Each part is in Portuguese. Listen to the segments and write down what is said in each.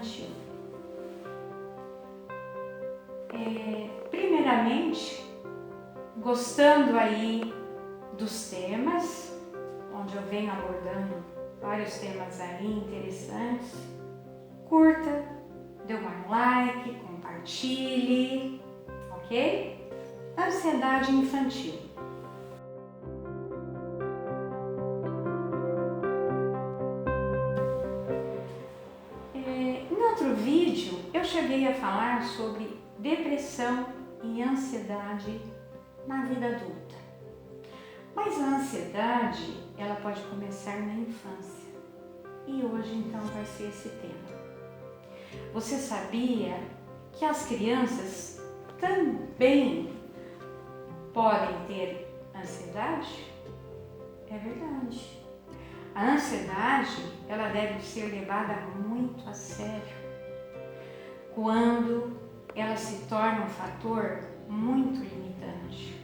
infantil. Primeiramente, gostando aí dos temas, onde eu venho abordando vários temas aí interessantes, curta, dê um like, compartilhe, ok? Ansiedade infantil. Em outro vídeo, eu cheguei a falar sobre depressão e ansiedade na vida adulta. Mas a ansiedade, ela pode começar na infância. E hoje, então, vai ser esse tema. Você sabia que as crianças também podem ter ansiedade? É verdade. A ansiedade, ela deve ser levada muito a sério quando ela se torna um fator muito limitante.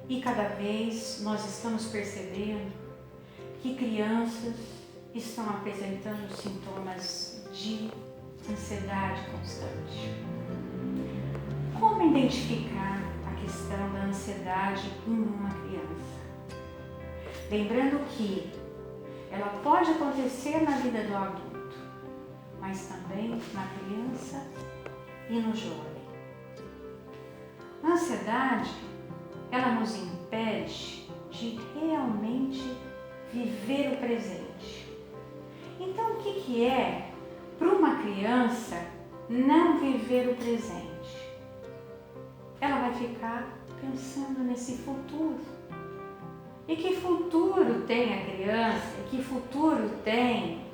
E cada vez nós estamos percebendo que crianças estão apresentando sintomas de ansiedade constante. Como identificar a questão da ansiedade em uma criança? Lembrando que ela pode acontecer na vida do adulto, mas também na criança e no jovem. A ansiedade, ela nos impede de realmente viver o presente. Então, o que é para uma criança não viver o presente? Ela vai ficar pensando nesse futuro. E que futuro tem a criança? E que futuro tem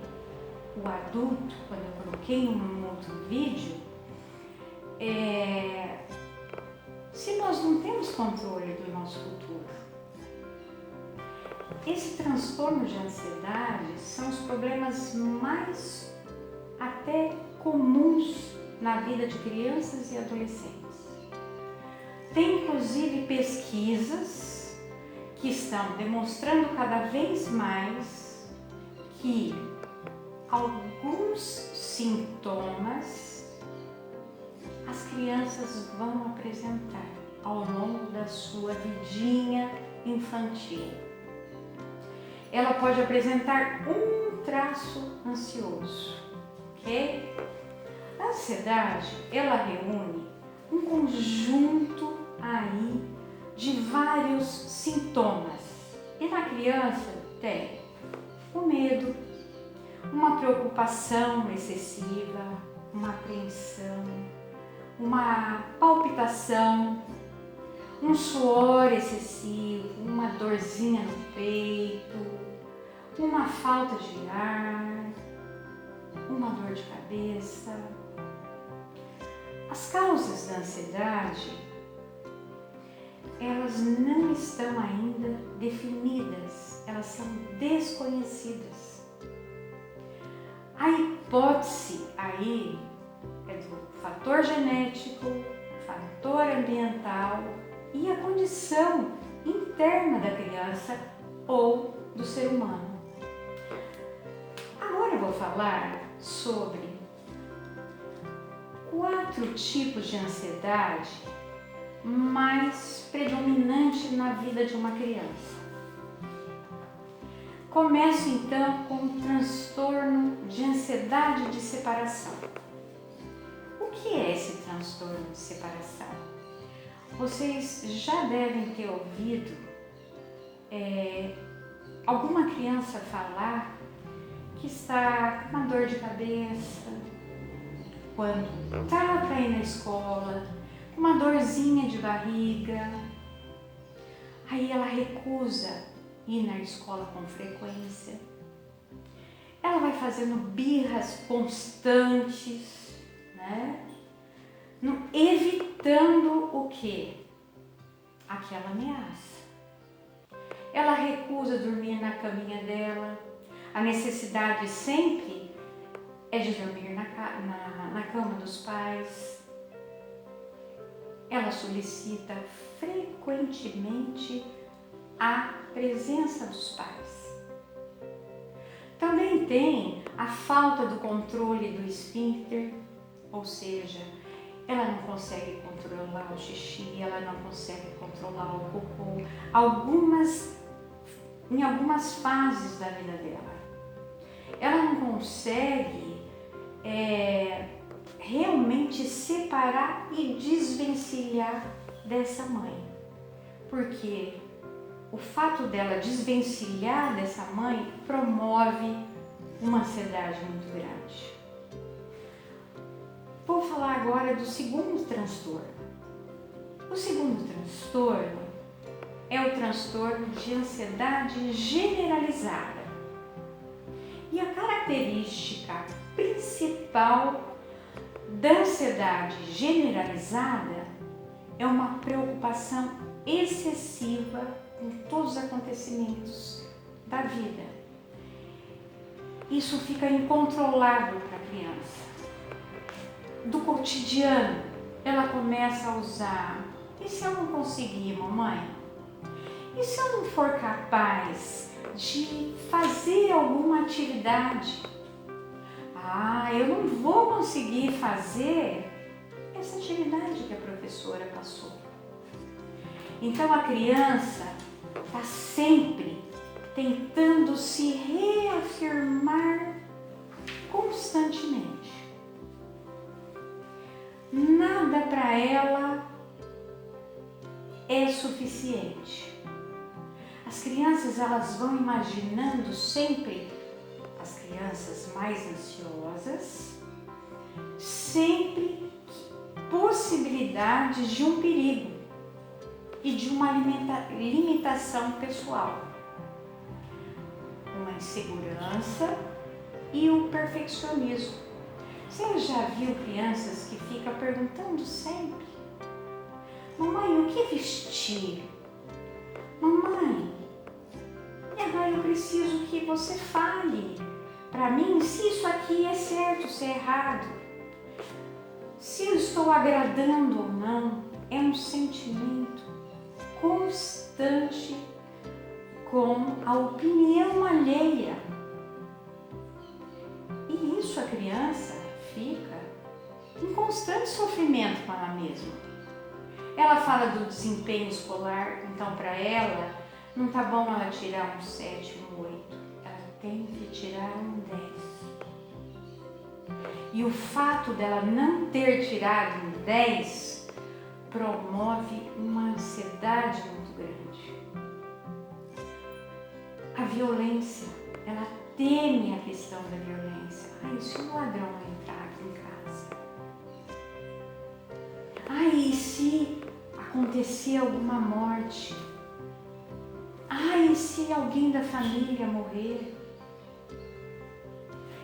o adulto? Quando eu coloquei num outro vídeo, se nós não temos controle do nosso futuro. Esse transtorno de ansiedade são os problemas mais até comuns na vida de crianças e adolescentes. Tem inclusive pesquisas que estão demonstrando cada vez mais que alguns sintomas as crianças vão apresentar ao longo da sua vidinha infantil. Ela pode apresentar um traço ansioso, ok? A ansiedade, ela reúne um conjunto aí de vários sintomas. E na criança tem o medo, uma preocupação excessiva, uma apreensão, uma palpitação, um suor excessivo, uma dorzinha no peito, uma falta de ar, uma dor de cabeça. As causas da ansiedade, elas não estão ainda definidas, elas são desconhecidas. A hipótese aí é do fator genético, fator ambiental e a condição interna da criança ou do ser humano. Agora eu vou falar sobre 4 tipos de ansiedade mais predominante na vida de uma criança. Começo então com o transtorno de ansiedade de separação. O que é esse transtorno de separação? Vocês já devem ter ouvido alguma criança falar que está com uma dor de cabeça quando está para ir na escola, uma dorzinha de barriga, aí ela recusa ir na escola com frequência. Ela vai fazendo birras constantes, né? Evitando o quê? Aquela ameaça. Ela recusa dormir na caminha dela. A necessidade sempre é de dormir na cama dos pais. Ela solicita frequentemente a presença dos pais. Também tem a falta do controle do esfíncter, ou seja, ela não consegue controlar o xixi, ela não consegue controlar o cocô, em algumas fases da vida dela. Ela não consegue realmente separar e desvencilhar dessa mãe, porque o fato dela desvencilhar dessa mãe promove uma ansiedade muito grande. Vou falar agora do segundo transtorno. O segundo transtorno é o transtorno de ansiedade generalizada. E a característica principal da ansiedade generalizada é uma preocupação excessiva com todos os acontecimentos da vida. Isso fica incontrolável para a criança. Do cotidiano, ela começa a usar: e se eu não conseguir, mamãe? E se eu não for capaz de fazer alguma atividade? Eu não vou conseguir fazer essa atividade que a professora passou. Então a criança está sempre tentando se reafirmar constantemente. Nada para ela é suficiente. As crianças, elas vão imaginando sempre, as crianças mais ansiosas, sempre possibilidades de um perigo e de uma limitação pessoal, uma insegurança e o perfeccionismo. Você já viu crianças que ficam perguntando sempre: mamãe, o que vestir? Mamãe, eu preciso que você fale para mim se isso aqui é certo, se é errado, se eu estou agradando ou não. É um sentimento constante com a opinião alheia. E isso a criança fica em constante sofrimento com ela mesma. Ela fala do desempenho escolar, então para ela não tá bom ela tirar um 7, um 8, ela tem que tirar um 10. E o fato dela não ter tirado um 10 promove uma ansiedade muito grande. A violência, ela teme a questão da violência. E se um ladrão entrar aqui em casa? E se acontecer alguma morte? E se alguém da família morrer?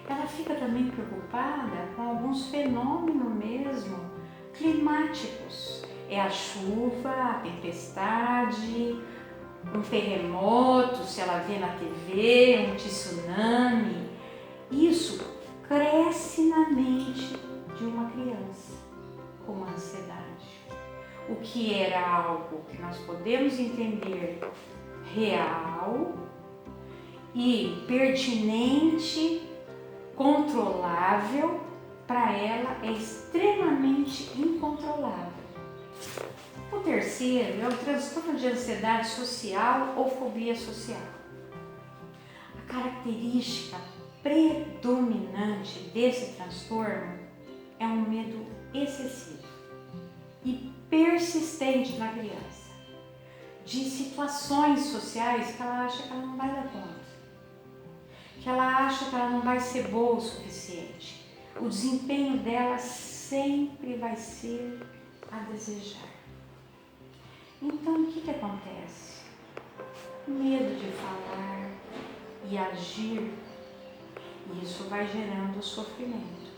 Ela fica também preocupada com alguns fenômenos mesmo climáticos. É a chuva, a tempestade, um terremoto, se ela vê na TV, um tsunami. Isso cresce na mente de uma criança com uma ansiedade. O que era algo que nós podemos entender real e pertinente, controlável, para ela é extremamente incontrolável. O terceiro é o transtorno de ansiedade social ou fobia social. A característica predominante desse transtorno é um medo excessivo e persistente na criança, de situações sociais que ela acha que ela não vai dar conta, que ela acha que ela não vai ser boa o suficiente. O desempenho dela sempre vai ser a desejar. Então, o que acontece? Medo de falar e agir, e isso vai gerando sofrimento.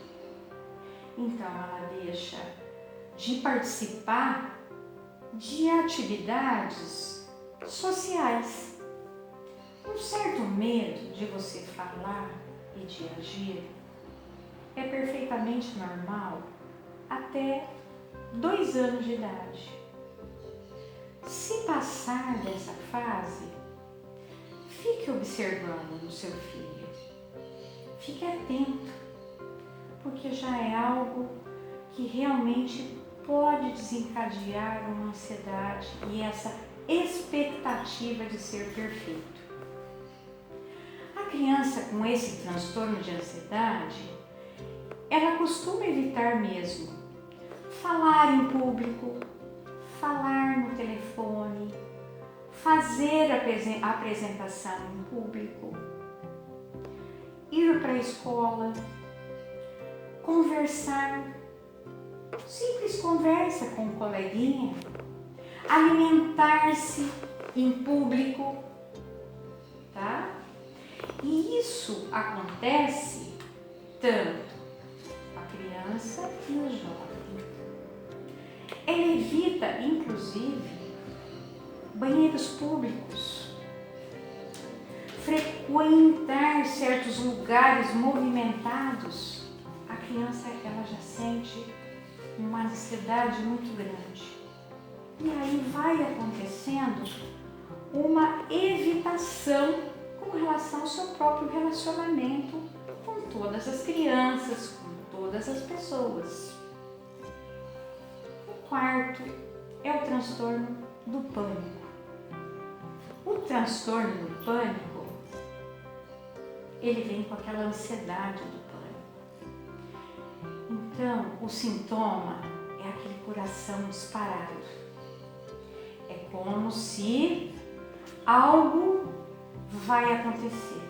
Então, ela deixa de participar de atividades sociais. Um certo medo de você falar e de agir é perfeitamente normal até 2 anos de idade. Se passar dessa fase, fique observando no seu filho. fique atento, porque já é algo que realmente pode desencadear uma ansiedade e essa expectativa de ser perfeito. A criança com esse transtorno de ansiedade, ela costuma evitar mesmo falar em público, falar no telefone, fazer a apresentação em público, ir para a escola, conversar, simples conversa com um coleguinha, alimentar-se em público, tá? E isso acontece tanto a criança e o jovem. Ela evita, inclusive, banheiros públicos, frequentar certos lugares movimentados. A criança, ela já sente uma ansiedade muito grande. E aí vai acontecendo uma evitação com relação ao seu próprio relacionamento com todas as crianças, com todas as pessoas. O quarto é o transtorno do pânico. O transtorno do pânico, ele vem com aquela ansiedade do pânico. Então, o sintoma é aquele coração disparado. É como se algo vai acontecer.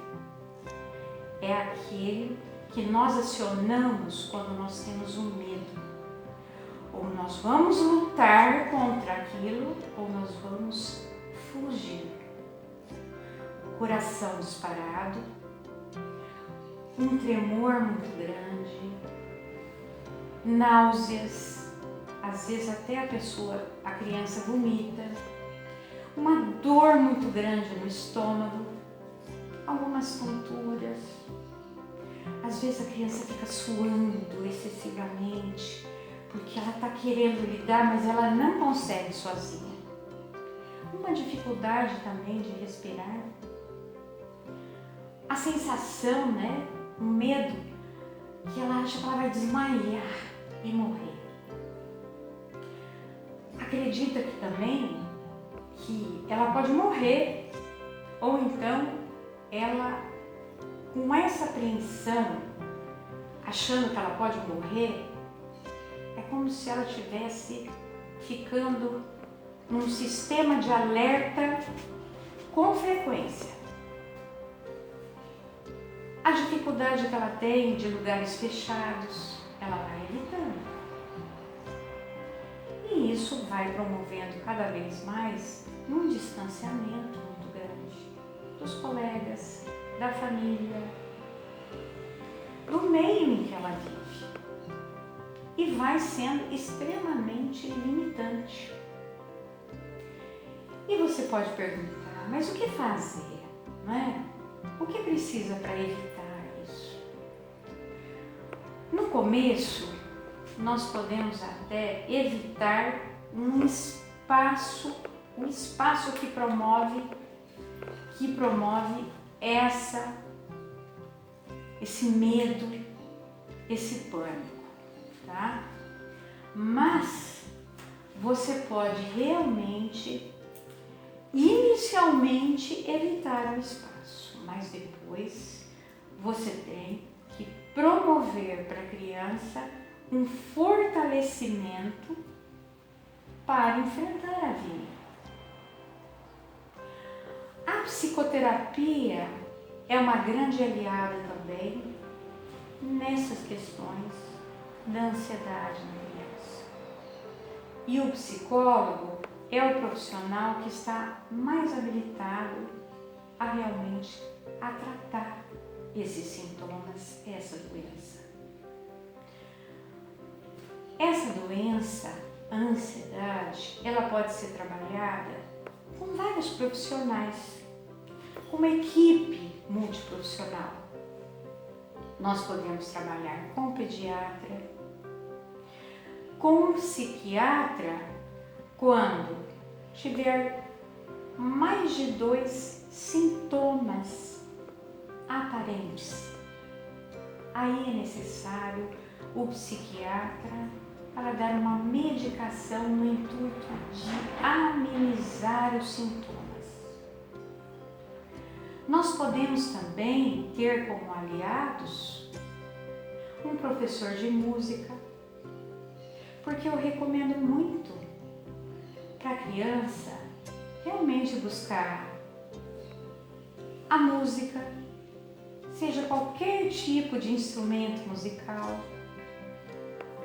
É aquele que nós acionamos quando nós temos um medo. Ou nós vamos lutar contra aquilo, ou nós vamos fugir. Coração disparado, um tremor muito grande, náuseas, às vezes até a criança vomita, uma dor muito grande no estômago, algumas tonturas. Às vezes a criança fica suando excessivamente, porque ela está querendo lidar, mas ela não consegue sozinha. Uma dificuldade também de respirar. A sensação, o medo, que ela acha que ela vai desmaiar e morrer. Acredita que também que ela pode morrer, ou então ela, com essa apreensão, achando que ela pode morrer, é como se ela estivesse ficando num sistema de alerta com frequência. A dificuldade que ela tem de lugares fechados, ela vai evitando. E isso vai promovendo cada vez mais um distanciamento muito grande dos colegas, da família, do meio em que ela vive. E vai sendo extremamente limitante. E você pode perguntar, mas o que fazer, não é? O que precisa para evitar isso? No começo, nós podemos até evitar um espaço que promove esse medo, esse pânico, tá? Mas você pode realmente, inicialmente, evitar o espaço, mas depois você tem que promover para a criança um fortalecimento para enfrentar a vida. A psicoterapia é uma grande aliada também nessas questões da ansiedade na criança. E o psicólogo é o profissional que está mais habilitado a realmente tratar esses sintomas, essa doença. Essa doença, a ansiedade, ela pode ser trabalhada com vários profissionais, com uma equipe multiprofissional. Nós podemos trabalhar com o pediatra, com o psiquiatra, quando tiver mais de 2 sintomas aparentes. aí é necessário o psiquiatra para dar uma medicação no intuito de amenizar os sintomas. Nós podemos também ter como aliados um professor de música, porque eu recomendo muito para a criança realmente buscar a música, seja qualquer tipo de instrumento musical,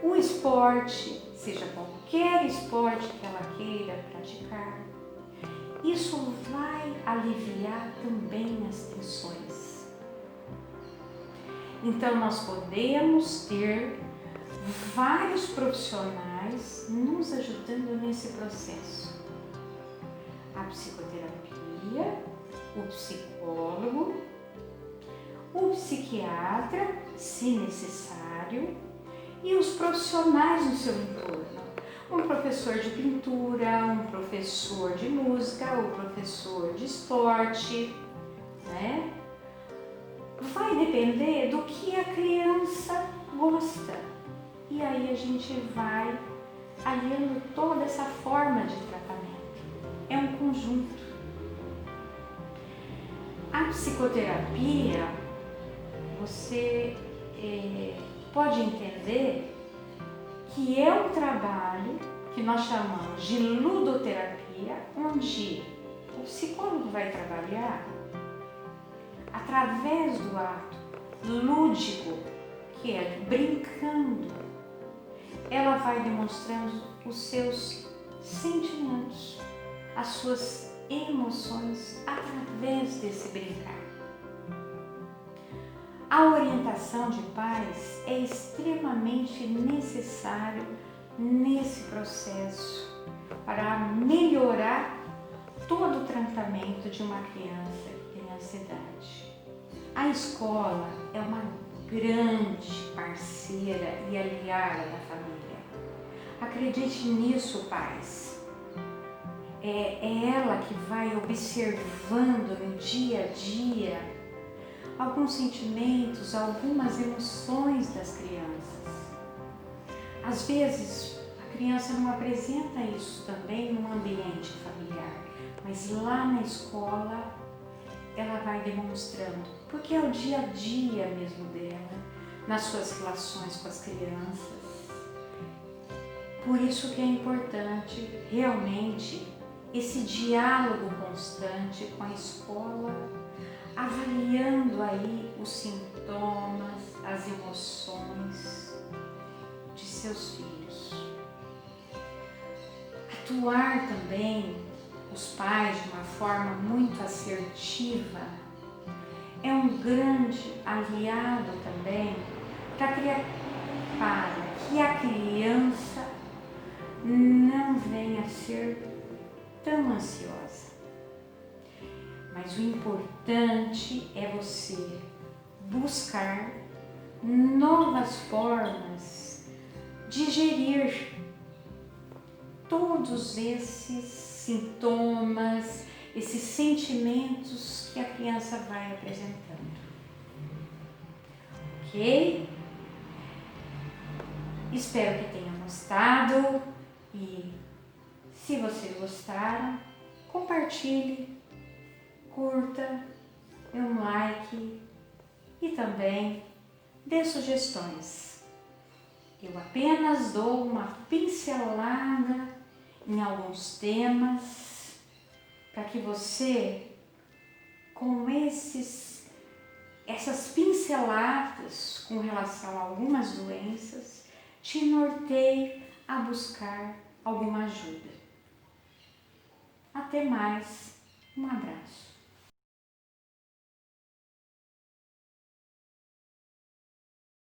o esporte, seja qualquer esporte que ela queira praticar. Isso vai aliviar também as tensões. Então nós podemos ter vários profissionais nos ajudando nesse processo. A psicoterapia, o psicólogo, o psiquiatra, se necessário, e os profissionais no seu entorno. Um professor de pintura, um professor de música, um professor de esporte, né? Vai depender do que a criança gosta. E aí a gente vai aliando toda essa forma de tratamento. É um conjunto. A psicoterapia, você pode entender que é um trabalho que nós chamamos de ludoterapia, onde o psicólogo vai trabalhar através do ato lúdico, que é brincando. Ela vai demonstrando os seus sentimentos, as suas emoções através desse brincar. A orientação de pais é extremamente necessário nesse processo para melhorar todo o tratamento de uma criança que tem ansiedade. A escola é uma grande parceira e aliada da família. Acredite nisso, pais. É ela que vai observando no dia a dia alguns sentimentos, algumas emoções das crianças. Às vezes, a criança não apresenta isso também no ambiente familiar, mas lá na escola ela vai demonstrando, porque é o dia a dia mesmo dela, nas suas relações com as crianças. Por isso que é importante realmente esse diálogo constante com a escola, avaliando aí os sintomas, as emoções de seus filhos. Atuar também os pais de uma forma muito assertiva é um grande aliado também para que a criança não venha a ser tão ansiosa. Mas o importante é você buscar novas formas de gerir todos esses sintomas, esses sentimentos que a criança vai apresentando. Ok? Espero que tenham gostado e, se vocês gostaram, compartilhe, curta, dê um like e também dê sugestões. Eu apenas dou uma pincelada em alguns temas para que você, com essas pinceladas com relação a algumas doenças, te norteie a buscar alguma ajuda. Até mais, um abraço.